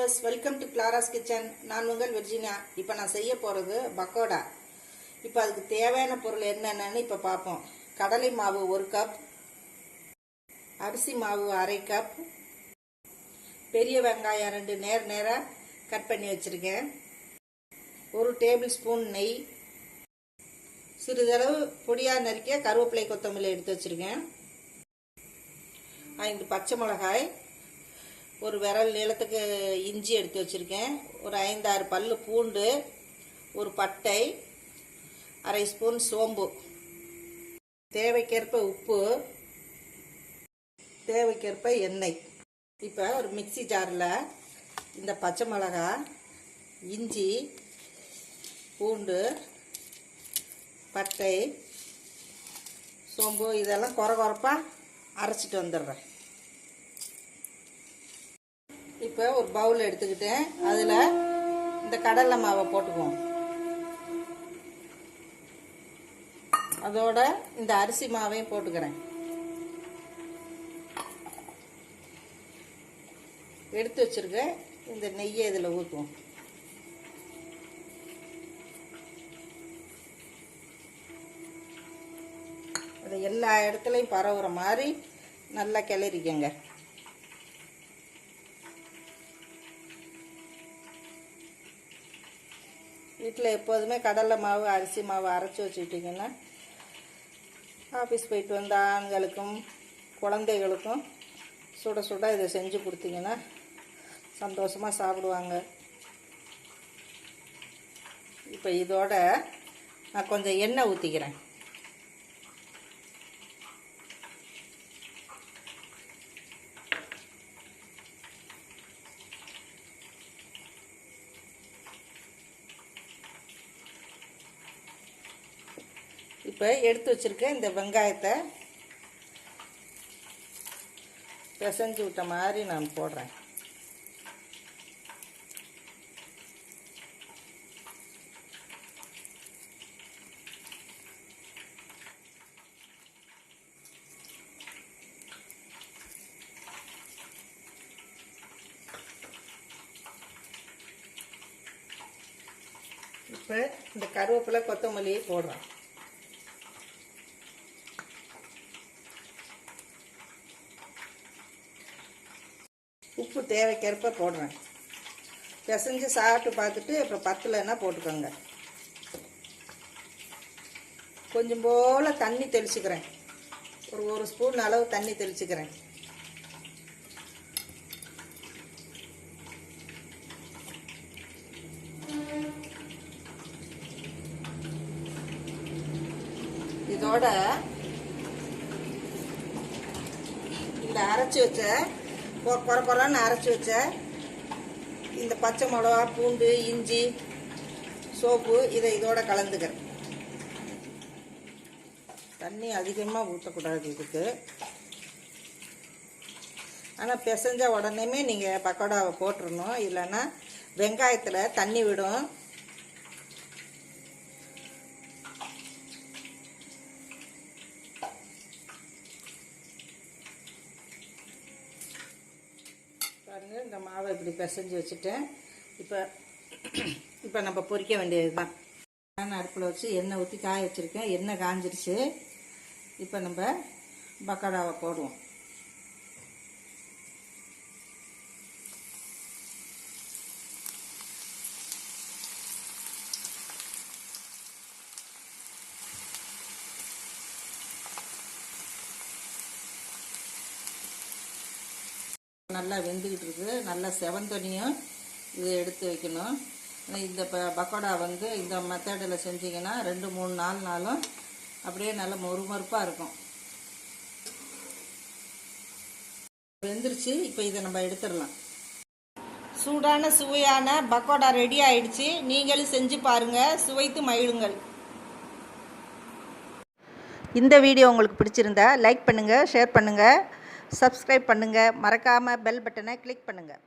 viewers, welcome to clara's kitchen. நான் உங்கள் Virginia. இப்போ நான் செய்ய போகிறது பக்கோடா. இப்போ அதுக்கு தேவையான பொருள் என்னென்னு இப்போ பார்ப்போம். கடலை மாவு 1 கப், அரிசி மாவு 1/2 கப், பெரிய வெங்காயம் 2 நேரா கட் பண்ணி வச்சுருக்கேன், 1 டேபிள் ஸ்பூன் நெய், சிறிதளவு பொடியாக நறுக்கிய கருவேப்பிலை கொத்தமல்லி எடுத்து வச்சுருக்கேன், 5 பச்சை மிளகாய், ஒரு விரல் நீளத்துக்கு இஞ்சி எடுத்து வச்சுருக்கேன், ஒரு 5-6 பல்லு பூண்டு, ஒரு பட்டை, 1/2 ஸ்பூன் சோம்பு, தேவைக்கேற்ப உப்பு, தேவைக்கேற்ப எண்ணெய். இப்போ ஒரு மிக்சி ஜாரில் இந்த பச்சை மிளகாய், இஞ்சி, பூண்டு, பட்டை, சோம்பு இதெல்லாம் கொரப்பாக அரைச்சிட்டு வந்துடுறேன். இப்போ ஒரு பவுல் எடுத்துக்கிட்டேன், அதில் இந்த கடலை மாவை போட்டுக்குவோம், அதோட இந்த அரிசி மாவையும் போட்டுக்கிறேன், எடுத்து வச்சிருக்க இந்த நெய்யை இதில் ஊற்றுவோம். அதை எல்லா இடத்துலையும் பரவுற மாதிரி நல்லா கிளறிக்கங்க. வீட்டில் எப்போதுமே கடலை மாவு அரிசி மாவு அரைச்சி வச்சுக்கிட்டிங்கன்னா ஆஃபீஸ் போயிட்டு வந்த ஆண்களுக்கும் குழந்தைகளுக்கும் சுட சுட இதை செஞ்சு கொடுத்தீங்கன்னா சந்தோஷமாக சாப்பிடுவாங்க. இப்போ இதோட நான் கொஞ்சம் எண்ணெய் ஊற்றிக்கிறேன். இப்போ எடுத்து வச்சுருக்க இந்த வெங்காயத்தை பிசைஞ்சு விட்ட மாதிரி நான் போடுறேன். இப்போ இந்த கருவேப்பிலை கொத்தமல்லியை போடுறேன். உப்பு தேவைக்கேற்ப போடுறேன். பிசைஞ்சு சாப்பிட்டு பார்த்துட்டு அப்புறம் பத்தலைன்னா போட்டுக்கோங்க. கொஞ்சம் போல் தண்ணி தெளிச்சுக்கிறேன், ஒரு ஸ்பூன் அளவு தண்ணி தெளிச்சுக்கிறேன். இதோட இந்த அரைச்சி வச்ச கொரன்னு அரைச்சி வச்ச இந்த பச்சை மிளகா, பூண்டு, இஞ்சி, சோப்பு இதை இதோட கலந்துக்கிறேன். தண்ணி அதிகமாக ஊற்றக்கூடாது இதுக்கு. ஆனால் பிசைஞ்ச உடனேமே நீங்கள் பக்கோடாவை போட்டுடணும், இல்லைன்னா வெங்காயத்தில் தண்ணி விடும். இந்த மாவை இப்படி பிசைஞ்சு வச்சுட்டேன். இப்போ நம்ம பொரிக்க வேண்டியது தான். நான் அடுப்பில் வச்சு எண்ணெய் ஊற்றி காய வச்சுருக்கேன். எண்ணெய் காஞ்சிருச்சு. இப்போ நம்ம பக்கோடாவை போடுவோம். நல்லா வெந்துக்கிட்டு இருக்குது. நல்லா செவந்தனியும் இது எடுத்து வைக்கணும். இந்த பக்கோடா வந்து இந்த மெத்தடில் செஞ்சிங்கன்னா 2-3 நாளும் அப்படியே நல்லா மொறுமொறுப்பாக இருக்கும். வெந்துருச்சு. இப்போ இதை நம்ம எடுத்துடலாம். சூடான சுவையான பக்கோடா ரெடி ஆயிடுச்சு. நீங்களும் செஞ்சு பாருங்கள், சுவைத்து மகிழுங்கள். இந்த வீடியோ உங்களுக்கு பிடிச்சிருந்தா லைக் பண்ணுங்கள், ஷேர் பண்ணுங்கள், சப்ஸ்கிரைப் பண்ணுங்கள், மறக்காமல் பெல் பட்டனை கிளிக் பண்ணுங்கள்.